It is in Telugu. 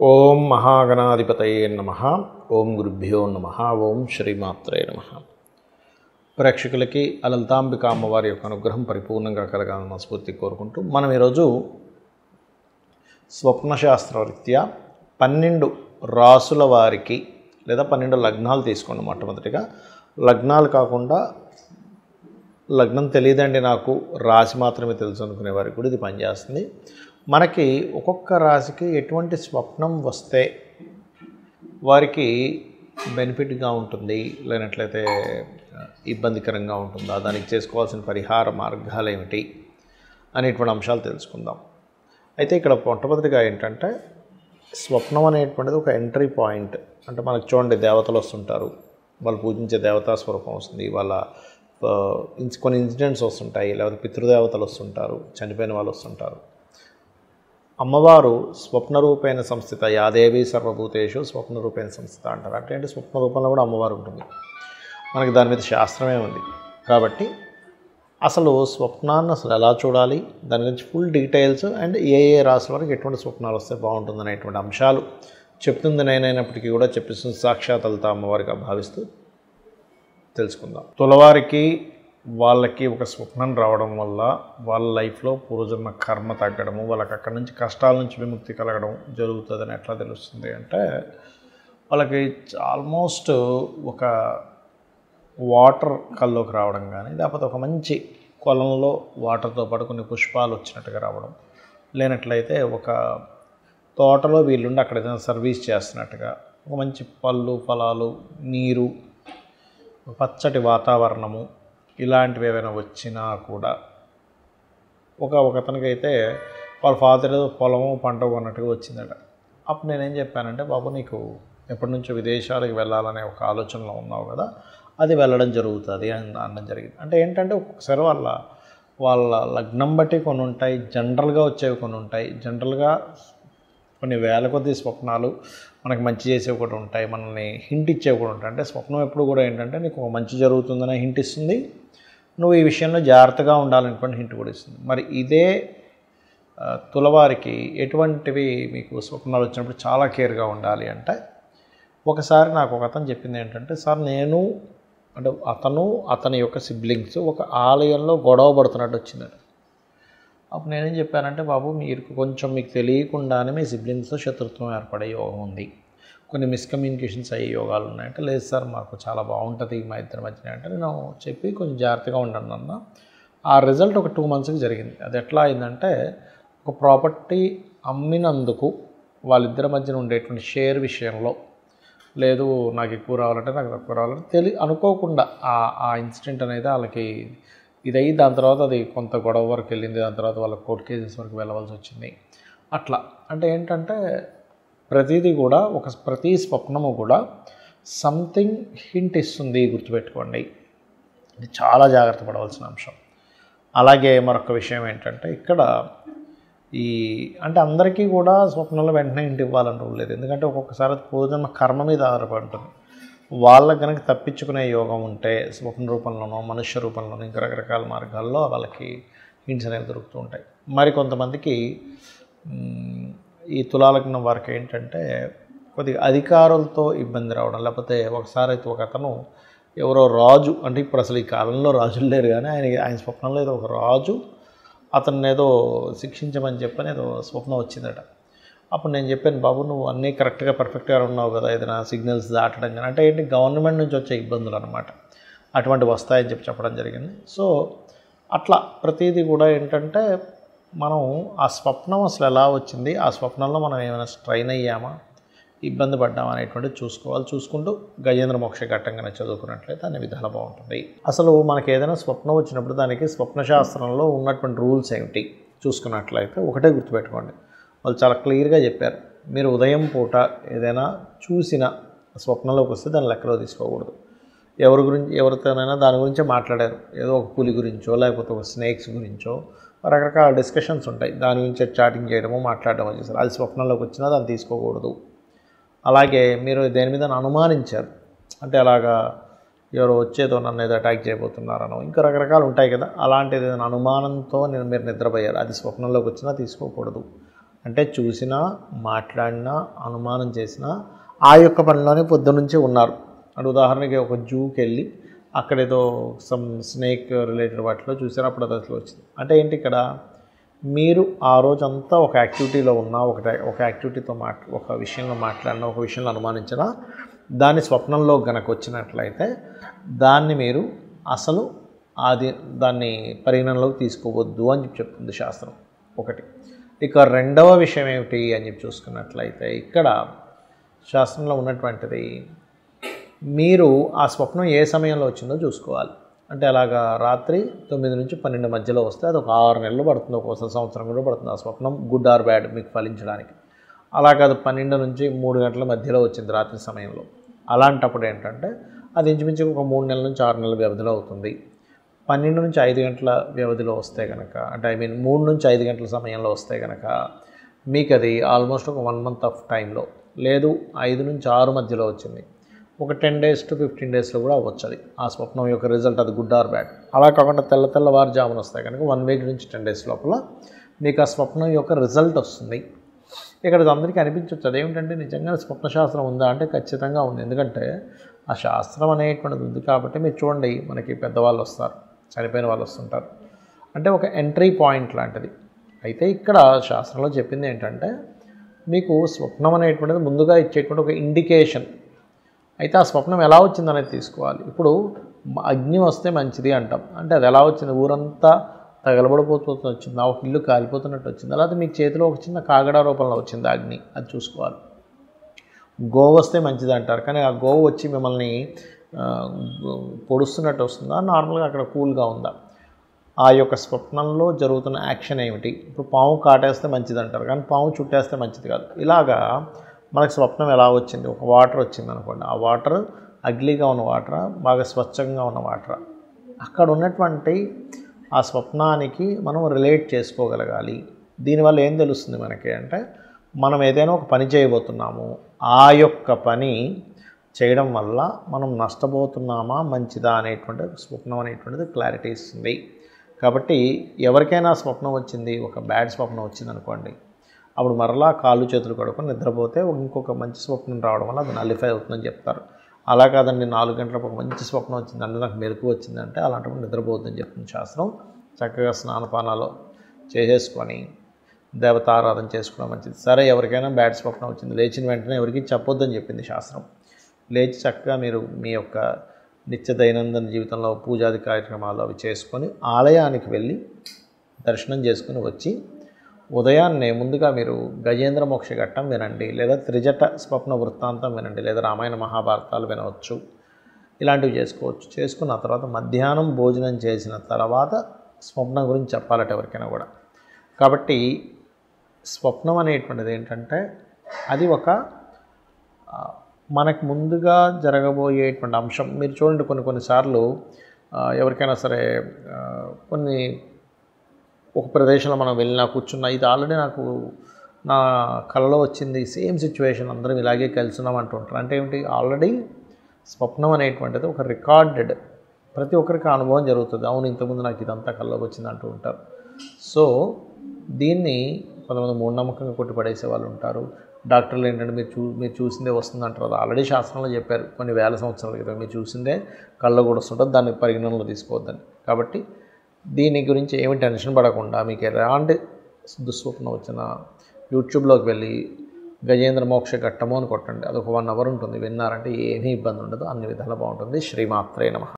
ఓం మహాగణాధిపతయే నమః. ఓం గురుభ్యో నమః. ఓం శ్రీమాత్రే నమః. ప్రేక్షకులకి లలితాంబిక అమ్మవారి యొక్క అనుగ్రహం పరిపూర్ణంగా కలగాలని మనస్ఫూర్తి కోరుకుంటూ మనం ఈరోజు స్వప్నశాస్త్రరీత్యా 12 రాసుల వారికి లేదా 12 లగ్నాలు తీసుకోండి. మొట్టమొదటిగా లగ్నాలు కాకుండా లగ్నం తెలియదండి నాకు రాశి మాత్రమే తెలుసు అనుకునే వారికి కూడా ఇది పనిచేస్తుంది. మనకి ఒక్కొక్క రాశికి ఎటువంటి స్వప్నం వస్తే వారికి బెనిఫిట్గా ఉంటుంది, లేనట్లయితే ఇబ్బందికరంగా ఉంటుందా, దానికి చేసుకోవాల్సిన పరిహార మార్గాలు ఏమిటి అనేటువంటి అంశాలు తెలుసుకుందాం. అయితే ఇక్కడ మొట్టమొదటిగా ఏంటంటే స్వప్నం అనేటువంటిది ఒక ఎంట్రీ పాయింట్. అంటే మనకు చూడండి, దేవతలు వస్తుంటారు, వాళ్ళు పూజించే దేవతా స్వరూపం వస్తుంది, వాళ్ళ కొన్ని ఇన్సిడెంట్స్ వస్తుంటాయి, లేకపోతే పితృదేవతలు వస్తుంటారు, చనిపోయిన వాళ్ళు వస్తుంటారు. అమ్మవారు స్వప్నరూపేణ సంస్థిత, యాదేవి సర్వభూతేషు స్వప్నరూపేణ సంస్థిత అంటారు. అంటే స్వప్న రూపంలో కూడా అమ్మవారు ఉంటుంది. మనకి దాని మీద శాస్త్రమే ఉంది. కాబట్టి అసలు స్వప్నాన్ని అసలు ఎలా చూడాలి, దాని గురించి ఫుల్ డీటెయిల్స్ అండ్ ఏ రాశుల వరకు ఎటువంటి స్వప్నాలు వస్తే బాగుంటుంది అనేటువంటి అంశాలు చెప్తుంది. నేనైనప్పటికీ కూడా చెప్పిస్తుంది సాక్షాత్ లలిత అమ్మవారిగా భావిస్తూ తెలుసుకుందాం. తులవారికి వాళ్ళకి ఒక స్వప్నం రావడం వల్ల వాళ్ళ లైఫ్లో పూర్వజన్మ కర్మ తగ్గడము, వాళ్ళకి అక్కడి నుంచి కష్టాల నుంచి విముక్తి కలగడం జరుగుతుందని ఎట్లా తెలుస్తుంది అంటే, వాళ్ళకి ఆల్మోస్ట్ ఒక వాటర్ కల్లోకి రావడం కానీ, లేకపోతే ఒక మంచి కొలంలో వాటర్తో పాటు కొన్ని పుష్పాలు వచ్చినట్టుగా రావడం, లేనట్లయితే ఒక తోటలో వీళ్ళుండి అక్కడ ఏదైనా సర్వీస్ చేస్తున్నట్టుగా, ఒక మంచి పళ్ళు ఫలాలు, నీరు, పచ్చటి వాతావరణము, ఇలాంటివి ఏమైనా వచ్చినా కూడా ఒకతనికైతే వాళ్ళ ఫాదర్ ఏదో పొలము పంట కొన్నట్టుగా వచ్చిందట. అప్పుడు నేనేం చెప్పానంటే, బాబు నీకు ఎప్పటి నుంచో విదేశాలకు వెళ్ళాలనే ఒక ఆలోచనలో ఉన్నావు కదా, అది వెళ్ళడం జరుగుతుంది అని అనడం జరిగింది. అంటే ఏంటంటే ఒక్కొక్కసారి వాళ్ళ లగ్నం బట్టి కొన్ని ఉంటాయి, జనరల్గా వచ్చేవి కొన్ని ఉంటాయి. జనరల్గా కొన్ని వేల కొద్ది స్వప్నాలు మనకు మంచి చేసేవి కూడా ఉంటాయి, మనల్ని హింట్ ఇచ్చేవి కూడా ఉంటాయి. అంటే స్వప్నం ఎప్పుడు కూడా ఏంటంటే నీకు ఒక మంచి జరుగుతుందనే హింట్ ఇస్తుంది, నువ్వు ఈ విషయంలో జాగ్రత్తగా ఉండాలనుకోండి హింట్ కూడా ఇస్తుంది. మరి ఇదే తులవారికి ఎటువంటివి మీకు స్వప్నాలు వచ్చినప్పుడు చాలా కేర్గా ఉండాలి అంటే, ఒకసారి నాకు ఒక అతను చెప్పింది ఏంటంటే, సార్ నేను అంటే అతని యొక్క సిబ్లింగ్స్ ఒక ఆలయంలో గొడవ పడుతున్నట్టు వచ్చిందట. అప్పుడు నేనేం చెప్పానంటే, బాబు మీరు కొంచెం మీకు తెలియకుండానే మీ సిబ్లింగ్స్తో శత్రుత్వం ఏర్పడే యోగం ఉంది, కొన్ని మిస్కమ్యూనికేషన్స్ అయ్యే యోగాలు ఉన్నాయంటే, లేదు సార్ మాకు చాలా బాగుంటుంది మా ఇద్దరి మధ్యన అంటే, నేను చెప్పి కొంచెం జాగ్రత్తగా ఉండండి అన్న. ఆ రిజల్ట్ ఒక 2 monthsకి జరిగింది. అది ఎట్లా అయిందంటే, ఒక ప్రాపర్టీ అమ్మినందుకు వాళ్ళిద్దరి మధ్యన ఉండేటువంటి షేర్ విషయంలో, లేదు నాకు ఎక్కువ రావాలంటే నాకు తక్కువ రావాలంటే అనుకోకుండా ఆ ఇన్సిడెంట్ అనేది వాళ్ళకి ఇదయ్యి, దాని తర్వాత అది కొంత గొడవ వరకు వెళ్ళింది, దాని తర్వాత వాళ్ళ కోర్టు కేసెస్ వరకు వెళ్ళవలసి వచ్చింది. అట్లా అంటే ఏంటంటే ప్రతిదీ కూడా ప్రతి స్వప్నము కూడా సంథింగ్ హింట్ ఇస్తుంది, గుర్తుపెట్టుకోండి. ఇది చాలా జాగ్రత్త పడవలసిన అంశం. అలాగే మరొక విషయం ఏంటంటే, ఇక్కడ అంటే అందరికీ కూడా స్వప్నంలో వెంటనే హింట్ ఇవ్వాలని రూల్ లేదు. ఎందుకంటే ఒక్కొక్కసారి పూర్వజన్మ కర్మ మీద ఆధారపడి ఉంటుంది. వాళ్ళకి కనుక తప్పించుకునే యోగం ఉంటే స్వప్న రూపంలోనో మనుష్య రూపంలోనో ఇంకా రకరకాల మార్గాల్లో వాళ్ళకి హింట్స్ అనేవి దొరుకుతూ ఉంటాయి. మరి కొంతమందికి ఈ తులాలగ్నం వారికి ఏంటంటే కొద్దిగా అధికారులతో ఇబ్బంది రావడం, లేకపోతే ఒకసారి అయితే ఒక అతను ఎవరో రాజు, అంటే ఇప్పుడు అసలు ఈ కాలంలో రాజులు లేరు కానీ ఆయన స్వప్నంలో ఏదో ఒక రాజు అతన్ని ఏదో శిక్షించమని చెప్పని ఏదో స్వప్నం వచ్చిందట. అప్పుడు నేను చెప్పాను, బాబు నువ్వు అన్నీ కరెక్ట్గా పర్ఫెక్ట్గా ఉన్నావు కదా, ఏదైనా సిగ్నల్స్ దాటడం కానీ, అంటే ఏంటి గవర్నమెంట్ నుంచి వచ్చే ఇబ్బందులు అనమాట, అటువంటివి వస్తాయని చెప్పడం జరిగింది. సో అట్లా ప్రతిదీ కూడా ఏంటంటే మనం ఆ స్వప్నం అసలు ఎలా వచ్చింది, ఆ స్వప్నంలో మనం ఏమైనా స్ట్రైన్ అయ్యామా, ఇబ్బంది పడ్డామా అనేటువంటిది చూసుకోవాలి. చూసుకుంటూ గజేంద్ర మోక్ష ఘట్టంగానే చదువుకున్నట్లయితే అన్ని విధాలు బాగుంటుంది. అసలు మనకి ఏదైనా స్వప్నం వచ్చినప్పుడు దానికి స్వప్నశాస్త్రంలో ఉన్నటువంటి రూల్స్ ఏమిటి చూసుకున్నట్లయితే ఒకటే గుర్తుపెట్టుకోండి. వాళ్ళు చాలా క్లియర్గా చెప్పారు, మీరు ఉదయం పూట ఏదైనా చూసిన స్వప్నంలోకి వస్తే దాన్ని లెక్కలో తీసుకోకూడదు. ఎవరితోనైనా దాని గురించే మాట్లాడారు, ఏదో ఒక పులి గురించో లేకపోతే ఒక స్నేక్స్ గురించో రకరకాల డిస్కషన్స్ ఉంటాయి, దాని గురించి చాటింగ్ చేయడము మాట్లాడడమో చేశారు, అది స్వప్నంలోకి వచ్చినా దాన్ని తీసుకోకూడదు. అలాగే మీరు దేని మీద అనుమానించారు, అంటే అలాగా ఎవరో వచ్చేదో నన్ను ఏదో అటాక్ చేయబోతున్నారనో ఇంకా రకరకాలు ఉంటాయి కదా, అలాంటిది ఏదైనా అనుమానంతో మీరు నిద్రపోయారు, అది స్వప్నంలోకి వచ్చినా తీసుకోకూడదు. అంటే చూసినా, మాట్లాడినా, అనుమానం చేసినా ఆ యొక్క పనిలోనే పొద్దునుంచి ఉన్నారు. అంటే ఉదాహరణకి ఒక జూకి వెళ్ళి అక్కడేదో సమ్ స్నేక్ రిలేటెడ్ వాటిలో చూసారు, అప్పుడు అది అసలు వచ్చింది. అంటే ఏంటి ఇక్కడ మీరు ఆ రోజంతా ఒక యాక్టివిటీలో ఉన్నా, ఒక యాక్టివిటీతో ఒక విషయంలో మాట్లాడినా, ఒక విషయంలో అనుమానించినా దాని స్వప్నంలో గనక వచ్చినట్లయితే దాన్ని మీరు అసలు దాన్ని పరిగణనలోకి తీసుకోవద్దు అని చెప్తుంది శాస్త్రం ఒకటి. ఇక రెండవ విషయం ఏమిటి అని చెప్పి చూసుకున్నట్లయితే ఇక్కడ శాస్త్రంలో ఉన్నటువంటిది మీరు ఆ స్వప్నం ఏ సమయంలో వచ్చిందో చూసుకోవాలి. అంటే అలాగా రాత్రి 9 నుంచి 12 మధ్యలో వస్తే అది ఒక 6 నెలలు పడుతుంది, ఒక్కోసారి సంవత్సరం కూడా పడుతుంది ఆ స్వప్నం గుడ్ ఆర్ బ్యాడ్ మీకు ఫలించడానికి. అలా కాదు 12 నుంచి 3 గంటల మధ్యలో వచ్చింది రాత్రి సమయంలో, అలాంటప్పుడు ఏంటంటే అది ఇంచుమించు ఒక 3 నెలల నుంచి 6 నెలల వ్యవధిలో అవుతుంది. 12 నుంచి 5 గంటల వ్యవధిలో వస్తే కనుక, అంటే 3 నుంచి 5 గంటల సమయంలో వస్తే కనుక మీకు అది ఆల్మోస్ట్ ఒక 1 మంత్ ఆఫ్ టైంలో, లేదు 5 నుంచి 6 మధ్యలో వచ్చింది, ఒక 10 days to 15 daysలో కూడా అవ్వచ్చు అది ఆ స్వప్నం యొక్క రిజల్ట్, అది గుడ్ ఆర్ బ్యాడ్. అలా కాకుండా తెల్లవారుజామున వస్తాయి కనుక 1 week నుంచి 10 days లోపల మీకు ఆ స్వప్నం యొక్క రిజల్ట్ వస్తుంది. ఇక్కడ అందరికీ అనిపించవచ్చు అదేమిటంటే నిజంగా స్వప్నశాస్త్రం ఉందా అంటే ఖచ్చితంగా ఉంది. ఎందుకంటే ఆ శాస్త్రం అనేటువంటిది ఉంది కాబట్టి మీరు చూడండి, మనకి పెద్దవాళ్ళు వస్తారు, చనిపోయిన వాళ్ళు వస్తుంటారు, అంటే ఒక ఎంట్రీ పాయింట్ లాంటిది. అయితే ఇక్కడ శాస్త్రంలో చెప్పింది ఏంటంటే మీకు స్వప్నం అనేటువంటిది ముందుగా ఇచ్చేటువంటి ఒక ఇండికేషన్. అయితే ఆ స్వప్నం ఎలా వచ్చిందనేది తీసుకోవాలి. ఇప్పుడు అగ్ని వస్తే మంచిది అంటాం, అంటే అది ఎలా వచ్చింది, ఊరంతా తగలబడిపోతూ వచ్చింది, ఒక ఇల్లు కాలిపోతున్నట్టు వచ్చింది, అలాగే మీకు చేతిలో ఒక చిన్న కాగడ రూపంలో వచ్చింది అగ్ని, అది చూసుకోవాలి. గోవు వస్తే మంచిది అంటారు, కానీ ఆ గోవు వచ్చి మిమ్మల్ని పొడుస్తున్నట్టు వస్తుందా, నార్మల్గా అక్కడ కూల్గా ఉందా, ఆ యొక్క స్వప్నంలో జరుగుతున్న యాక్షన్ ఏమిటి. ఇప్పుడు పాము కాటేస్తే మంచిది అంటారు, కానీ పాము చుట్టేస్తే మంచిది కాదు. ఇలాగా మనకు స్వప్నం ఎలా వచ్చింది, ఒక వాటర్ వచ్చింది అనుకోండి, ఆ వాటర్ అగ్లీగా ఉన్న వాటరా, బాగా స్వచ్ఛంగా ఉన్న వాటరా, అక్కడ ఉన్నటువంటి ఆ స్వప్నానికి మనం రిలేట్ చేసుకోగలగాలి. దీనివల్ల ఏం తెలుస్తుంది మనకి అంటే మనం ఏదైనా ఒక పని చేయబోతున్నాము, ఆ యొక్క పని చేయడం వల్ల మనం నష్టపోతున్నామా మంచిదా అనేటువంటి స్వప్నం అనేటువంటిది క్లారిటీ ఇస్తుంది. కాబట్టి ఎవరికైనా స్వప్నం వచ్చింది, ఒక బ్యాడ్ స్వప్నం వచ్చింది అనుకోండి, అప్పుడు మరలా కాళ్ళు చేతులు కడుక్కొని నిద్రపోతే ఇంకొక మంచి స్వప్నం రావడం వల్ల అది నలిఫై అవుతుందని చెప్తారు. అలా కాదండి 4 గంటలకు ఒక మంచి స్వప్నం వచ్చింది అంటే నాకు మెలకు వచ్చిందంటే అలాంటప్పుడు నిద్రపోవద్దని చెప్తుంది శాస్త్రం. చక్కగా స్నానపానాలు చేసేసుకొని దేవతారాధన చేసుకోవడం మంచిది. సరే ఎవరికైనా బ్యాడ్ స్వప్నం వచ్చింది, లేచిన వెంటనే ఎవరికి చెప్పొద్దని చెప్పింది శాస్త్రం. లేచి చక్కగా మీరు మీ యొక్క నిత్య దైనందిన జీవితంలో పూజాది కార్యక్రమాలు అవి చేసుకొని ఆలయానికి వెళ్ళి దర్శనం చేసుకుని వచ్చి ఉదయాన్నే ముందుగా మీరు గజేంద్ర మోక్ష ఘట్టం వినండి, లేదా త్రిజట స్వప్న వృత్తాంతం వినండి, లేదా రామాయణ మహాభారతాలు వినవచ్చు, ఇలాంటివి చేసుకోవచ్చు. చేసుకున్న తర్వాత మధ్యాహ్నం భోజనం చేసిన తర్వాత స్వప్నం గురించి చెప్పాలట ఎవరికైనా కూడా. కాబట్టి స్వప్నం అనేటువంటిది ఏంటంటే అది ఒక మనకు ముందుగా జరగబోయేటువంటి అంశం. మీరు చూడండి కొన్నిసార్లు ఎవరికైనా సరే ఒక ప్రదేశంలో మనం వెళ్ళినా కూర్చున్నా, ఇది ఆల్రెడీ నాకు నా కలలో వచ్చింది, సేమ్ సిచ్యువేషన్, అందరం ఇలాగే కలిసినాం అంటుంటారు. అంటే ఏమిటి, ఆల్రెడీ స్వప్నం అనేటువంటిది ఒక రికార్డెడ్, ప్రతి ఒక్కరికి అనుభవం జరుగుతుంది. అవును ఇంతకుముందు నాకు ఇదంతా కల్లోకి వచ్చింది అంటూ ఉంటారు. సో దీన్ని కొంతమంది మూఢనమ్మకంగా కొట్టిపడేసే వాళ్ళు ఉంటారు. డాక్టర్లు ఏంటంటే మీరు చూసిందే వస్తుంది అంటారు. అది ఆల్రెడీ శాస్త్రంలో చెప్పారు కొన్ని వేల సంవత్సరాల క్రితం, మీరు చూసిందే కళ్ళలో కూడా వస్తుంటుంది, దాన్ని పరిగణనలో తీసుకోవద్దని. కాబట్టి దీని గురించి ఏమి టెన్షన్ పడకుండా మీకు ఎలాంటి దుస్వప్నం వచ్చినా యూట్యూబ్లోకి వెళ్ళి గజేంద్ర మోక్ష ఘట్టము అని కొట్టండి, అదొక 1 hour ఉంటుంది, విన్నారంటే ఏమీ ఇబ్బంది ఉండదు, అన్ని విధాలు బాగుంటుంది. శ్రీమాత్రే నమః.